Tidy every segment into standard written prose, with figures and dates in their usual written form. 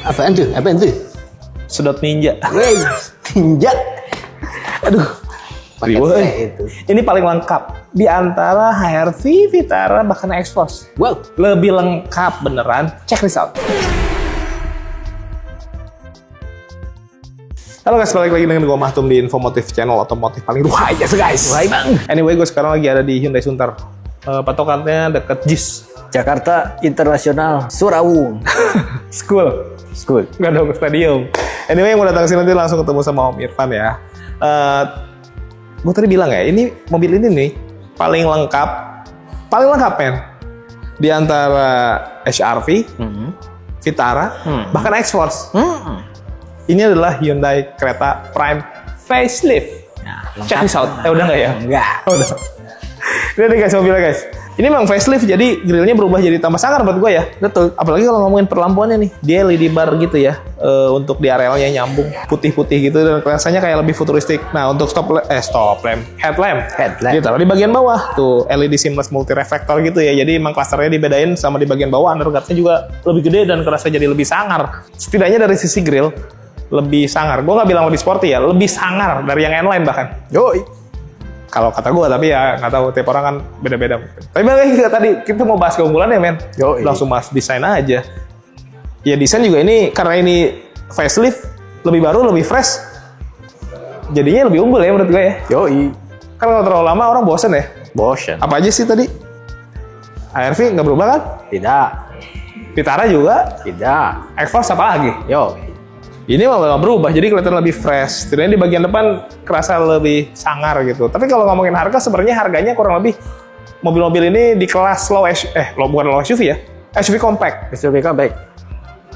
Apaan tuh? Sedot ninja. Wey, ninja. Aduh. Pakai Woi, itu. ini paling lengkap di antara HRV, Vitara, bahkan Xforce. Wow. Lebih lengkap beneran. Check this out. Halo guys, balik lagi dengan gue Mahtum di Infomotif, channel otomotif paling ruhai guys. Ruhai bang. Anyway, gue sekarang lagi ada di Hyundai Sunter. Patokannya deket JIS. Jakarta Internasional Surawung. School. Nggak dong, stadium. Anyway, yang mau datang sini nanti langsung ketemu sama Om Irfan ya. Gue tadi bilang ya, ini mobil ini nih paling lengkap men. Di antara HRV, Vitara, bahkan Xforce. Ini adalah Hyundai Creta Prime facelift. Nah, Check this out. Udah nggak ya? Enggak. Udah. Ini nih guys mobilnya guys. Ini memang facelift, jadi grillnya berubah jadi tambah sangar buat gue ya. Betul. Apalagi kalau ngomongin perlampuannya nih, dia LED bar gitu ya, untuk di arealnya nyambung putih-putih gitu dan rasanya kayak lebih futuristik. Nah untuk headlamp, dia taruh di bagian bawah tuh LED seamless multi reflector gitu ya. Jadi emang klasternya dibedain sama di bagian bawah, underguardnya juga lebih gede dan kerasa jadi lebih sangar. Setidaknya dari sisi grill lebih sangar. Gue nggak bilang lebih sporty ya, lebih sangar dari yang N-Line bahkan. Yoi. Kalau kata gue, tapi ya nggak tahu, tiap orang kan beda-beda. Tapi balik tadi kita mau bahas keunggulan ya men. Yoi. Langsung bahas desain aja. Ya desain juga ini karena ini facelift, lebih baru, lebih fresh. Jadinya lebih unggul ya menurut gue ya. Yoi. Kan kalau terlalu lama orang bosen ya. Bosen. Apa aja sih tadi? HRV nggak berubah kan? Tidak. Vitara juga. Tidak. Xforce apa lagi? Yoi. Ini malah berubah, jadi kelihatan lebih fresh. Setidaknya di bagian depan kerasa lebih sangar gitu. Tapi kalau ngomongin harga, sebenarnya harganya kurang lebih mobil-mobil ini di kelas bukan low SUV ya, SUV compact. SUV compact.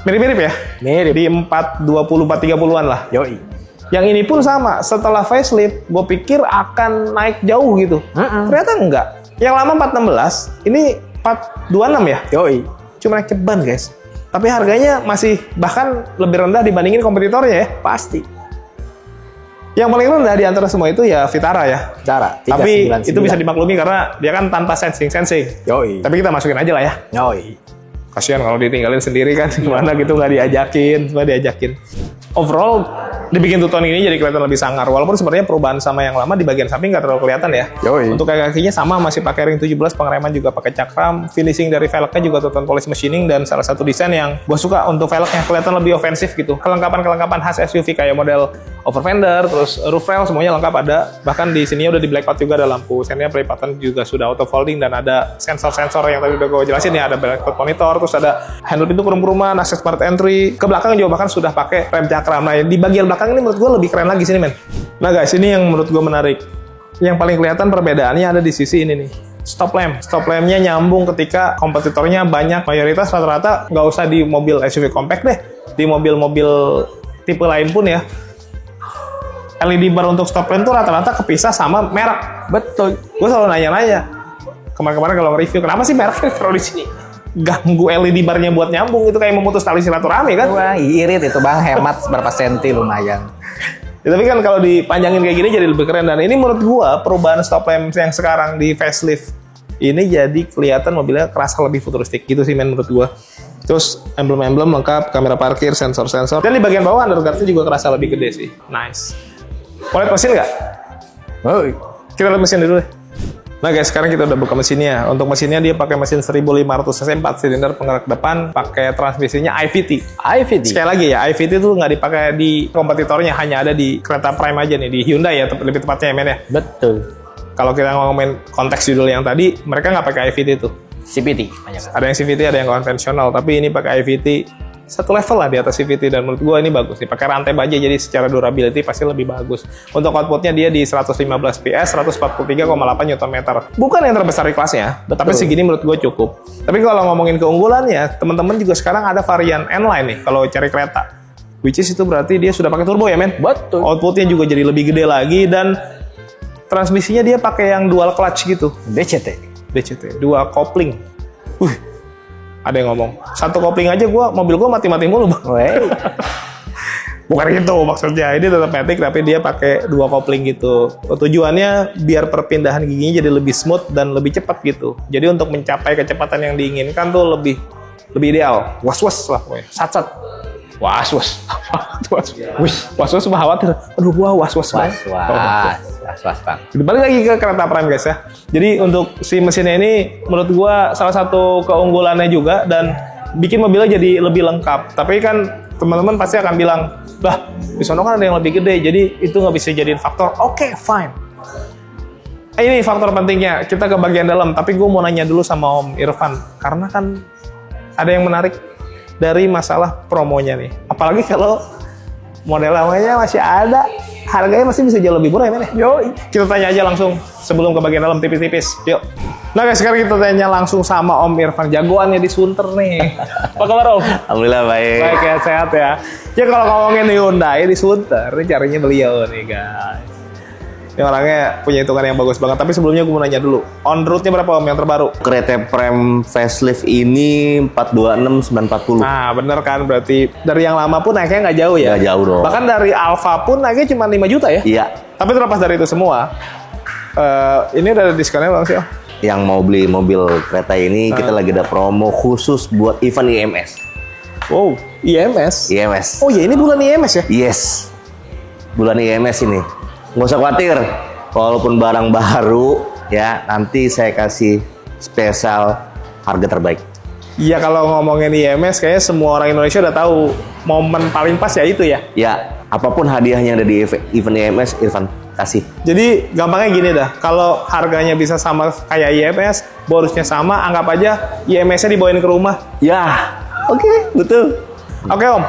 Mirip-mirip ya? Mirip. Di 420, 430-an lah. Yoi. Yang ini pun sama, setelah facelift, gue pikir akan naik jauh gitu. Ternyata enggak. Yang lama 416, ini 426 ya? Yoi. Cuma naik ceban guys. Tapi harganya masih bahkan lebih rendah dibandingin kompetitornya ya. Pasti. Yang paling rendah di antara semua itu ya Vitara ya. Vitara. Tapi itu bisa dimaklumi karena dia kan tanpa sensing. Yoi. Tapi kita masukin aja lah ya. Yoi. Kasihan kalau ditinggalin sendiri kan, gimana gitu nggak diajakin. Overall dibikin two-tone ini jadi kelihatan lebih sangar. Walaupun sebenarnya perubahan sama yang lama di bagian samping nggak terlalu kelihatan ya. Yoi. Untuk kakinya sama, masih pakai ring 17, pengereman juga pakai cakram, finishing dari velgnya juga two-tone polish machining, dan salah satu desain yang gue suka untuk velgnya kelihatan lebih ofensif gitu. Kelengkapan khas SUV kayak model over fender, terus roof rail semuanya lengkap ada. Bahkan di sini udah di blackout juga, ada lampu sennya pelipatan juga sudah auto folding, dan ada sensor-sensor yang tadi udah gue jelasin ya, ada blackout monitor, terus ada handle pintu kerum-keruman, access smart entry. Ke belakang juga bahkan sudah pakai rem cakram. Nah, di bagian belakang ini menurut gue lebih keren lagi sini men. Nah guys, ini yang menurut gue menarik. Yang paling kelihatan perbedaannya ada di sisi ini nih. Stop lamp. Stop lampnya nyambung ketika kompetitornya banyak. Mayoritas rata-rata nggak usah di mobil SUV compact deh. Di mobil-mobil tipe lain pun ya. LED bar untuk stop lamp tuh rata-rata kepisah sama merek. Betul. Gue selalu nanya-nanya. Kemarin-kemarin kalau nge-review, kenapa sih mereknya taruh di sini? Ganggu LED barnya buat nyambung, itu kayak memutus tali silaturahmi kan? Wah, irit itu bang, hemat berapa senti lumayan. Ya, tapi kan kalau dipanjangin kayak gini jadi lebih keren, dan ini menurut gua perubahan stop lamp yang sekarang di facelift ini jadi kelihatan mobilnya kerasa lebih futuristik gitu sih men menurut gua. Terus emblem-emblem lengkap, kamera parkir, sensor-sensor, dan di bagian bawah underguardnya juga kerasa lebih gede sih. Nice. Mau lihat mesin nggak? Oh, Kita lihat mesin dulu deh. Nah guys, sekarang kita udah buka mesinnya. Untuk mesinnya dia pakai mesin 1500 cc 4 silinder penggerak depan, pakai transmisinya IVT. Sekali lagi ya, IVT itu nggak dipakai di kompetitornya, hanya ada di Creta Prime aja nih, di Hyundai ya, lebih tepatnya ya men ya. betul. Kalau kita ngomongin konteks judul yang tadi, mereka nggak pakai IVT tuh. CVT banyak. Ada yang CVT, ada yang konvensional, tapi ini pakai IVT. Satu level lah di atas CVT, dan menurut gue ini bagus nih. Pakai rantai baja, jadi secara durability pasti lebih bagus. Untuk outputnya dia di 115 PS, 143,8 Nm. Bukan yang terbesar di kelasnya, tapi segini menurut gue cukup. Tapi kalau ngomongin keunggulannya, teman-teman juga sekarang ada varian N-Line nih kalau cari kereta. Which is itu berarti dia sudah pakai turbo ya men? Betul. Outputnya juga jadi lebih gede lagi, dan transmisinya dia pakai yang dual clutch gitu. DCT, dua kopling. Ada yang ngomong, satu kopling aja mobil gue mati-mati mulu bang. Bukan gitu maksudnya, ini tetap matic tapi dia pakai dua kopling gitu. Tujuannya biar perpindahan giginya jadi lebih smooth dan lebih cepat gitu. Jadi untuk mencapai kecepatan yang diinginkan tuh lebih lebih ideal. Was-was lah pokoknya. Sat-sat. Was-was. Was-was mah khawatir. Aduh, gua was-was banget. Was-was bang. Balik lagi ke kereta Prime guys ya. Jadi untuk si mesinnya ini menurut gua salah satu keunggulannya juga dan bikin mobilnya jadi lebih lengkap. Tapi kan teman-teman pasti akan bilang, "Lah, di sono kan ada yang lebih gede, jadi itu nggak bisa jadiin faktor." Oke, fine. Ini faktor pentingnya. Kita ke bagian dalam, tapi gue mau nanya dulu sama Om Irfan karena kan ada yang menarik dari masalah promonya nih. Apalagi kalau model lamanya masih ada, harganya masih bisa jauh lebih murah ya, men. Yo, kita tanya aja langsung sebelum ke bagian dalam tipis-tipis. Yuk. Nah guys, sekarang kita tanya langsung sama Om Irfan, jagoannya di Sunter nih. Apa kabar Om? Alhamdulillah baik. Baik ya, sehat ya. Ya kalau ngomongin Hyundai di Sunter, ini carinya beliau nih guys. Ini orangnya punya hitungan yang bagus banget. Tapi sebelumnya gue mau nanya dulu, on road-nya berapa Om yang terbaru? Kereta Prime facelift ini 426 940. Nah bener kan, berarti dari yang lama pun naiknya nggak jauh ya? Nggak jauh dong. Bahkan dari Alfa pun naiknya cuma 5 juta ya? Iya. Tapi terlepas dari itu semua, ini udah ada diskonnya bang sih Om? Yang mau beli mobil kereta ini kita lagi ada promo khusus buat event IMS. Wow, IMS? IMS. Oh ya ini bulan IMS ya? Yes. Bulan IMS ini. Nggak usah khawatir. Walaupun barang baru ya, nanti saya kasih spesial harga terbaik. Iya kalau ngomongin IMS kayaknya semua orang Indonesia udah tahu momen paling pas ya itu ya. Ya, apapun hadiahnya yang ada di event IMS, Irfan kasih. Jadi gampangnya gini dah, kalau harganya bisa sama kayak IMS, bonusnya sama, anggap aja IMS-nya dibawain ke rumah. Ya, oke, betul. Oke Om,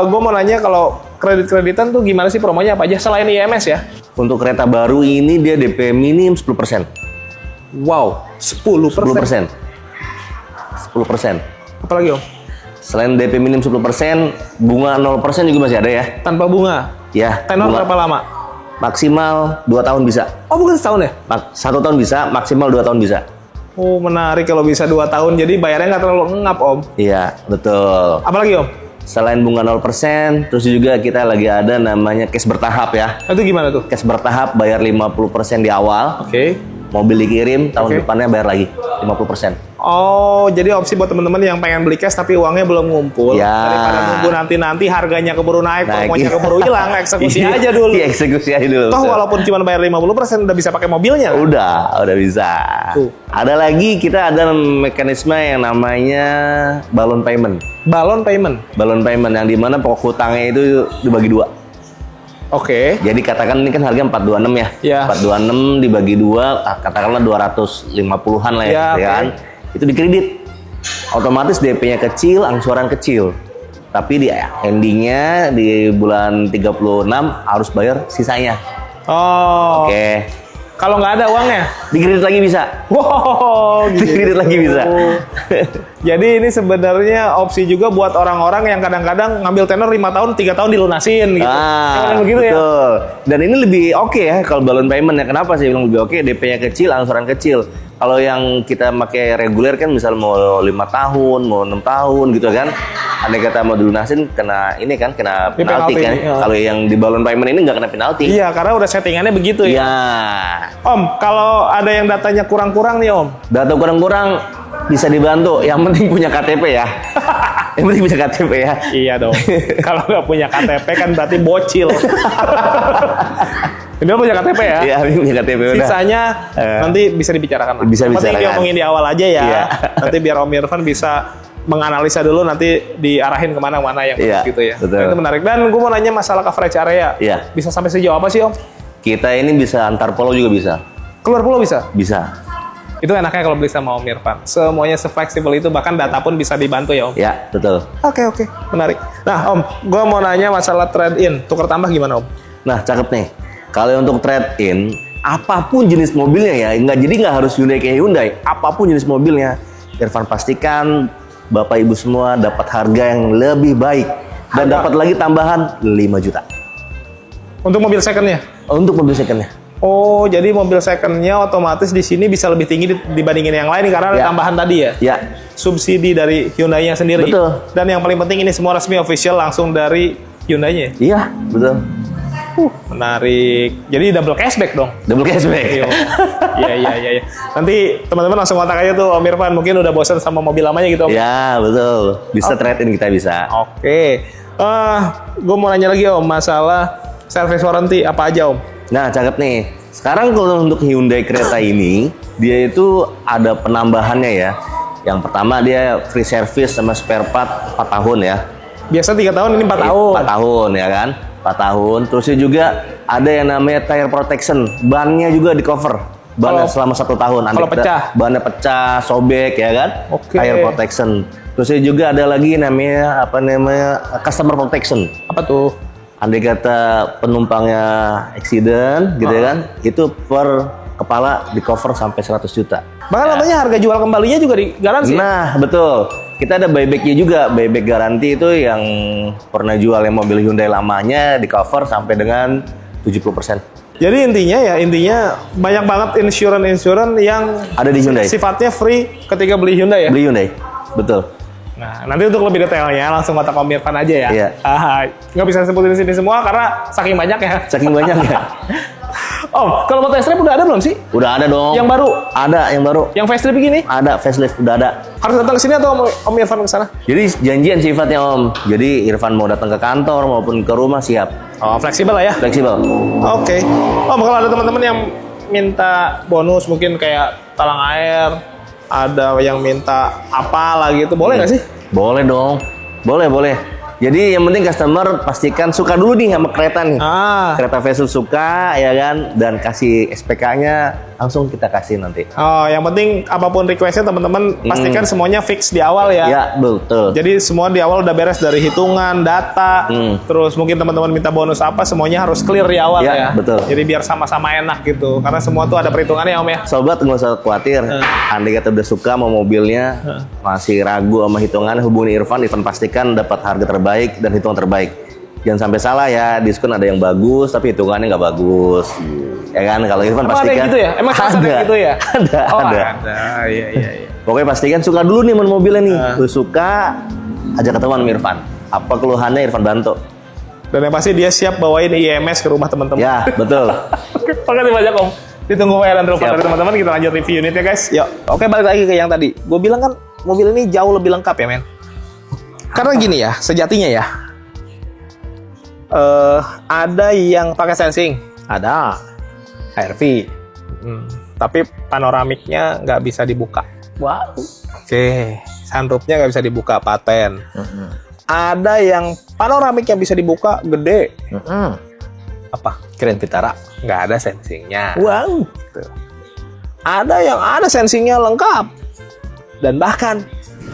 gue mau nanya kalau kredit-kreditan tuh gimana sih promonya apa aja selain IMS ya? Untuk kereta baru ini dia DP minim 10%. Wow, 10%. 10%. Apalagi Om? Selain DP minim 10%, bunga 0% juga masih ada ya. Tanpa bunga. Ya, Tenor bunga berapa lama? maksimal 2 tahun bisa. Oh bukan setahun ya? 1 tahun bisa, maksimal 2 tahun bisa. Oh menarik kalau bisa 2 tahun, jadi bayarnya nggak terlalu ngap Om. Iya, betul. Apalagi Om? Selain bunga 0%, terus juga kita lagi ada namanya cash bertahap ya. Itu gimana tuh? Cash bertahap bayar 50% di awal, Oke. mobil dikirim, tahun Oke. depannya bayar lagi 50%. Oh, jadi opsi buat teman-teman yang pengen beli cash tapi uangnya belum ngumpul. Ya. Daripada nunggu nanti harganya keburu naik, promonya iya. keburu hilang, eksekusi aja dulu. Iya, eksekusi aja dulu. Toh betul. walaupun cuma bayar 50% udah bisa pakai mobilnya. Kan? Udah bisa. Tuh. Ada lagi kita ada mekanisme yang namanya balon payment. Balon payment. Balon payment yang dimana pokok hutangnya itu dibagi 2. Oke. Jadi katakan ini kan harga 426 ya. Ya. 426 dibagi 2, katakanlah 250-an lah ya, Ya, ya kan. Itu dikredit. Otomatis DP-nya kecil, angsuran kecil. Tapi di endingnya di bulan 36 harus bayar sisanya. Oh. Oke. Kalau nggak ada uangnya? Dikredit lagi bisa. Wow. Dikredit lagi bisa. Jadi ini sebenarnya opsi juga buat orang-orang yang kadang-kadang ngambil tenor 5 tahun, 3 tahun dilunasin gitu. Emang begitu ya? Betul. Dan ini lebih oke ya kalau balon payment ya. Kenapa sih bilang lebih oke? DP-nya kecil, angsuran kecil. Kalau yang kita pakai reguler kan misal mau 5 tahun, mau 6 tahun gitu kan. Andai kata mau dilunasin kena ini kan, kena penalti kan. ya. Kalau yang di balon payment ini nggak kena penalti. Iya, karena udah settingannya begitu ya. Iya. Om, kalau ada yang datanya kurang-kurang nih Om. Data kurang-kurang bisa dibantu. Yang penting punya KTP ya. Yang penting punya KTP ya. Iya dong. Kalau nggak punya KTP kan berarti bocil. Ini punya KTP ya. Iya, punya KTP udah. Sisanya nanti bisa dibicarakan. Bisa Yang penting bicarakan. diomongin di awal aja ya. Iya. Nanti biar Om Irfan bisa menganalisa dulu, nanti diarahin kemana-mana yang Iya, bagus gitu ya. betul. Itu menarik. Dan gue mau nanya masalah coverage area. Iya. Bisa sampai sejauh apa sih Om? Kita ini bisa antar pulau juga bisa. Keluar pulau bisa? Bisa. Itu enaknya kalau beli sama Om Irfan. Semuanya se-fleksibel itu, bahkan data pun bisa dibantu ya Om. Ya, betul. Oke. Menarik. Nah Om, gue mau nanya masalah trade-in. Tukar tambah gimana Om? Nah, cakep nih. Kalau untuk trade-in, apapun jenis mobilnya ya, jadi nggak harus Hyundai kayak Hyundai. Apapun jenis mobilnya, Irfan pastikan Bapak Ibu semua dapat harga yang lebih baik. Dan dapat lagi tambahan 5 juta. Untuk mobil second-nya? Untuk mobil second-nya. Oh, jadi mobil second-nya otomatis di sini bisa lebih tinggi dibandingin yang lain karena ada Ya. tambahan tadi ya? Ya, Subsidi dari Hyundai-nya sendiri. Betul. Dan yang paling penting ini semua resmi official langsung dari Hyundai-nya. iya, betul. Menarik. Jadi double cashback dong. Double cashback. Iya. Nanti teman-teman langsung kontak aja tuh Om Irfan. Mungkin udah bosan sama mobil lamanya gitu Om. Ya, betul. Bisa trade-in kita bisa. Oke. Gue mau nanya lagi Om, masalah service warranty apa aja Om? Nah, cakep nih. Sekarang kalau untuk Hyundai Creta ini, dia itu ada penambahannya ya. Yang pertama dia free service sama spare part 4 tahun ya. Biasa 3 tahun, ini 4 tahun. 4 tahun ya kan. 4 tahun. Terusnya juga ada yang namanya tire protection. Bannya juga di cover. Bannya selama 1 tahun. Kalau pecah? Bannya pecah, sobek ya kan. Oke. Tire protection. Terusnya juga ada lagi namanya customer protection. Apa tuh? Andai kata penumpangnya accident gitu ya kan. Itu per kepala di cover sampai 100 juta. Bahkan namanya harga jual kembalinya juga digaransi. Nah, betul. Kita ada buyback-nya juga. Buyback garansi itu yang pernah jual yang mobil Hyundai lamanya di cover sampai dengan 70%. Jadi intinya banyak banget insurance yang Ada di Hyundai. sifatnya free ketika beli Hyundai ya. Beli Hyundai. Betul. Nah, nanti untuk lebih detailnya langsung kontak Om Irfan aja ya. Iya. Nggak bisa sebutin di sini semua karena saking banyak ya. Saking banyak ya. Om, kalau mau test drive udah ada belum sih? Udah ada dong. Yang baru? Ada, yang baru. Yang facelift begini? Ada facelift, udah ada. Harus datang ke sini atau Om Irfan ke sana? Jadi janjian sifatnya Om. Jadi Irfan mau datang ke kantor maupun ke rumah siap. Oh, fleksibel lah ya. Fleksibel. Oke. Om, kalau ada teman-teman yang minta bonus mungkin kayak talang air, ada yang minta apalah gitu, boleh nggak sih? Boleh dong. Boleh. Jadi yang penting customer pastikan suka dulu nih sama kereta nih. Kereta Vesul suka ya kan, dan kasih SPK-nya langsung kita kasih nanti. Oh, yang penting apapun request-nya teman-teman pastikan semuanya fix di awal ya. Ya, betul. Jadi semua di awal udah beres dari hitungan, data, terus mungkin teman-teman minta bonus apa, semuanya harus clear di awal ya. Betul. Jadi biar sama-sama enak gitu, karena semua tuh ada perhitungannya Om ya. Sobat nggak usah khawatir. Andai kata udah suka sama mobilnya, masih ragu sama hitungan, hubungi Irfan pastikan dapat harga terbaik dan hitungan terbaik. Jangan sampai salah ya, diskon ada yang bagus tapi hitungannya nggak bagus. Ya kan, kalau Irfan Emang pastikan. ada gitu ya? Emang ada gitu ya? Ada. Iya. Pokoknya pastikan suka dulu nih sama mobilnya nih. Lu suka, ajak ketemuan sama Irfan. Apa keluhannya Irfan bantu. Dan yang pasti dia siap bawain IMS ke rumah teman-teman. Ya, betul. Oke, makasih banyak Om. Ditunggu dan telepon dari teman-teman, kita lanjut review unitnya guys. Yuk. Oke, balik lagi ke yang tadi. Gue bilang kan mobil ini jauh lebih lengkap ya men. Karena gini ya, sejatinya ya. Ada yang pakai sensing, ada HRV, tapi panoramiknya nggak bisa dibuka. Wow. Oke, sunroofnya nggak bisa dibuka, paten. Ada yang panoramiknya bisa dibuka, gede. Apa? Keren Vitara. Nggak ada sensingnya. Wow. Tuh. Ada yang ada sensingnya lengkap, dan bahkan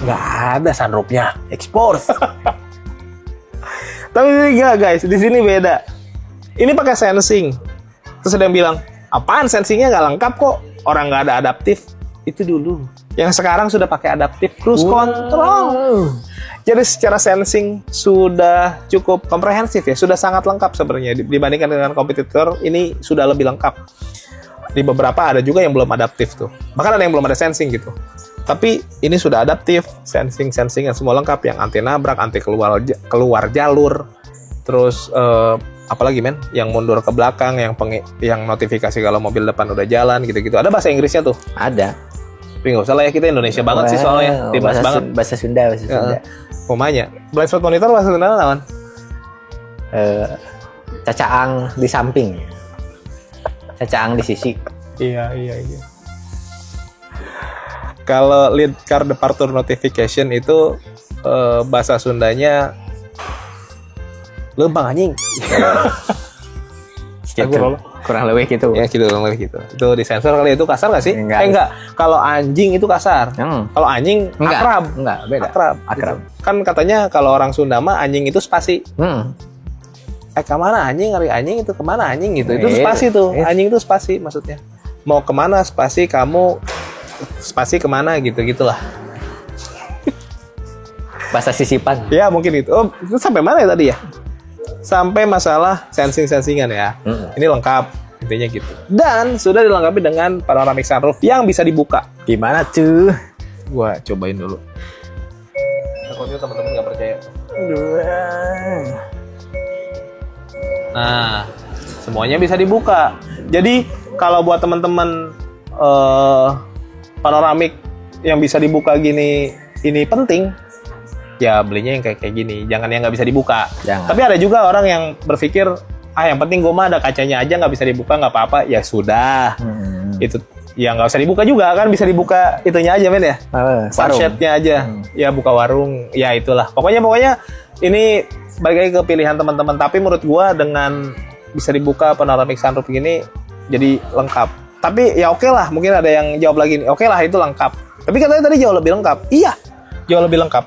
nggak ada sunroofnya, expose. Tapi ini enggak guys, di sini beda. Ini pakai sensing. Terus ada yang bilang, apaan sensingnya nggak lengkap kok? Orang nggak ada adaptif. Itu dulu. Yang sekarang sudah pakai adaptif cruise control. Jadi secara sensing sudah cukup komprehensif ya, sudah sangat lengkap sebenarnya dibandingkan dengan kompetitor. Ini sudah lebih lengkap. Di beberapa ada juga yang belum adaptif tuh. Bahkan ada yang belum ada sensing gitu. Tapi ini sudah adaptif, sensing yang semua lengkap, yang anti nabrak, anti keluar jalur, terus apalagi men, yang mundur ke belakang, yang notifikasi kalau mobil depan udah jalan, gitu-gitu. Ada bahasa Inggrisnya tuh? Ada. Tapi nggak usah lah ya, kita Indonesia banget sih soalnya, bebas banget. Bahasa Sunda. Pokoknya, blind spot monitor bahasa Sunda naon? Cacaang di samping, cacaang di sisi. Iya. Kalau lead car departure notification itu bahasa Sundanya lembang anjing. Gitu. Kurang lebih gitu. Ya gitu, kurang lebih gitu. Itu disensor kali, itu kasar nggak sih? Enggak. Enggak. Kalau anjing itu kasar. Kalau anjing Enggak. akrab. Enggak, beda. Akrab. Akrab. Gitu. Kan katanya kalau orang Sunda mah anjing itu spasi. Kemana anjing, hari anjing itu kemana anjing gitu. Itu spasi tuh. Anjing itu spasi maksudnya. Mau kemana spasi, kamu spasi kemana gitu-gitulah. Bahasa sisipan. Ya mungkin itu. Oh, itu sampai mana ya tadi ya? Sampai masalah sensing-sensingan ya. Ini lengkap intinya gitu. Dan sudah dilengkapi dengan panoramic sunroof yang bisa dibuka. Gimana tuh? Gua cobain dulu. Takutnya teman-teman nggak percaya. Nah, semuanya bisa dibuka. Jadi kalau buat teman-teman panoramik yang bisa dibuka gini, ini penting. Ya belinya yang kayak gini, jangan yang nggak bisa dibuka. Jangan. Tapi ada juga orang yang berpikir, yang penting gue mah ada kacanya aja, nggak bisa dibuka nggak apa-apa. Ya sudah, itu ya nggak usah dibuka juga kan, bisa dibuka itunya aja men ya, sachetnya aja. Ya buka warung, ya itulah. Pokoknya ini balik lagi ke pilihan teman-teman. Tapi menurut gue dengan bisa dibuka panoramic sunroof gini, jadi lengkap. Tapi ya oke lah, mungkin ada yang jawab lagi nih, oke lah itu lengkap. Tapi katanya tadi jauh lebih lengkap. Iya, jauh lebih lengkap.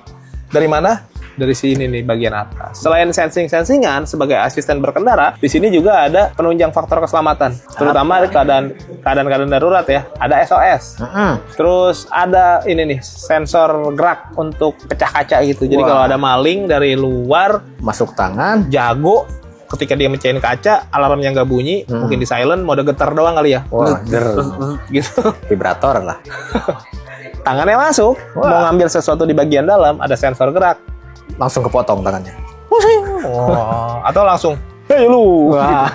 Dari mana? Dari sini nih bagian atas. Selain sensingan sebagai asisten berkendara, di sini juga ada penunjang faktor keselamatan, terutama keadaan darurat ya. Ada SOS. Terus ada ini nih sensor gerak untuk pecah kaca gitu. Jadi kalau ada maling dari luar Masuk tangan. jago, ketika dia mecahin kaca, alarmnya nggak bunyi, mungkin di silent, mode getar doang kali ya. Wah, Gitu. Vibrator lah. Tangannya masuk, mau ngambil sesuatu di bagian dalam, ada sensor gerak. Langsung kepotong tangannya. Atau langsung, hei lu. Wah.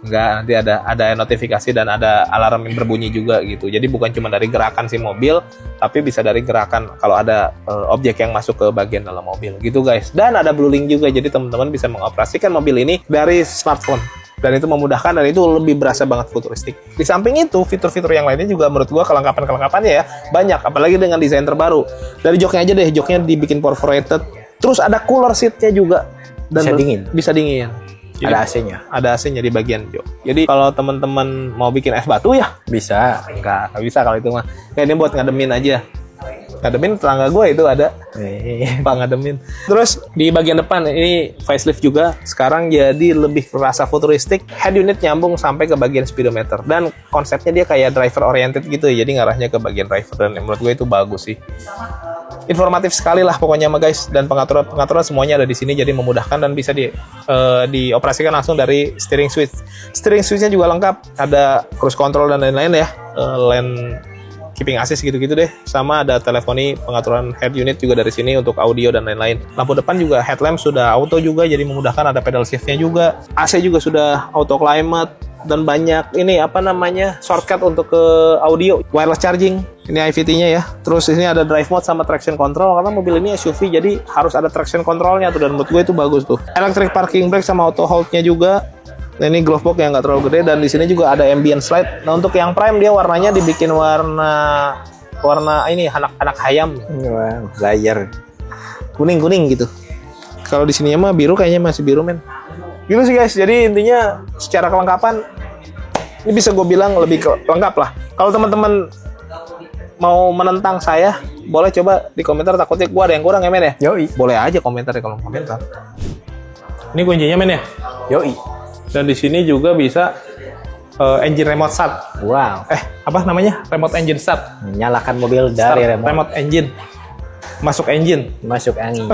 Enggak, nanti ada notifikasi dan ada alarm yang berbunyi juga gitu. Jadi bukan cuma dari gerakan si mobil, tapi bisa dari gerakan kalau ada objek yang masuk ke bagian dalam mobil gitu guys. Dan ada Blue Link juga, jadi teman-teman bisa mengoperasikan mobil ini dari smartphone. Dan itu memudahkan dan itu lebih berasa banget futuristik. Di samping itu, fitur-fitur yang lainnya juga menurut gua kelengkapan-kelengkapannya ya banyak, apalagi dengan desain terbaru. Dari joknya aja deh, joknya dibikin perforated. Terus ada cooler seatnya juga dan Bisa dingin. Jadi, Ada AC-nya. Ada AC-nya di bagian jok. Jadi kalau teman-teman mau bikin es batu ya Bisa. nggak bisa kalau itu mah. Kayak ini buat ngademin aja. Ngademin tetangga gue itu ada. Pak ngademin. Terus di bagian depan ini facelift juga. Sekarang jadi lebih terasa futuristik. Head unit nyambung sampai ke bagian speedometer. Dan konsepnya dia kayak driver oriented gitu ya. Jadi ngarahnya ke bagian driver. Dan menurut gue itu bagus sih. Informatif sekali lah pokoknya mah guys. Dan pengaturan semuanya ada di sini. Jadi memudahkan dan bisa dioperasikan langsung dari steering switch. Steering switchnya juga lengkap. Ada cruise control dan lain-lain ya. Lane keeping assist gitu-gitu deh. Sama ada teleponi, pengaturan head unit juga dari sini untuk audio dan lain-lain. Lampu depan juga headlamp sudah auto juga, jadi memudahkan, ada pedal shiftnya juga. AC juga sudah auto climate dan banyak ini shortcut untuk ke audio, wireless charging. Ini IVT-nya ya. Terus ini ada drive mode sama traction control karena mobil ini SUV jadi harus ada traction controlnya tuh, dan menurut gue itu bagus tuh. Electric parking brake sama auto hold-nya juga. Nah, ini glove box yang nggak terlalu gede dan di sini juga ada ambient slide. Nah, untuk yang prime dia warnanya dibikin warna ini anak hayam. Wah, layar. Kuning gitu. Kalau di sininya mah biru, kayaknya masih biru men. Gitu sih guys. Jadi intinya secara kelengkapan ini bisa gue bilang lebih lengkap lah. Kalau teman-teman mau menentang saya, boleh coba di komentar, takutnya gue ada yang kurang ya men ya. Yoi. Boleh aja komentar di kolom komentar. Ini kuncinya men ya. Yoi. Dan di sini juga bisa engine remote start. Wow. Apa namanya? Remote engine start. Menyalakan mobil dari Start, remote engine. Masuk engine. Masuk angin.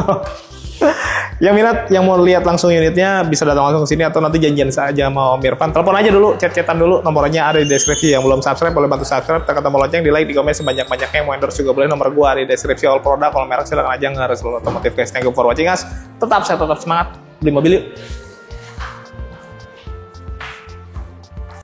Yang minat, yang mau lihat langsung unitnya bisa datang langsung ke sini atau nanti janjian saja sama Om Irfan. Telepon aja dulu, chat-chatan dulu. Nomornya ada di deskripsi. Yang belum subscribe boleh bantu subscribe, tekan tombol lonceng, di like, di komen sebanyak-banyaknya. Yang mau endorse juga boleh. Nomor gua ada di deskripsi. All produk, kalau merek silakan aja, nggak harus otomotif guys. Thank you for watching us. Tetap semangat beli mobil yuk.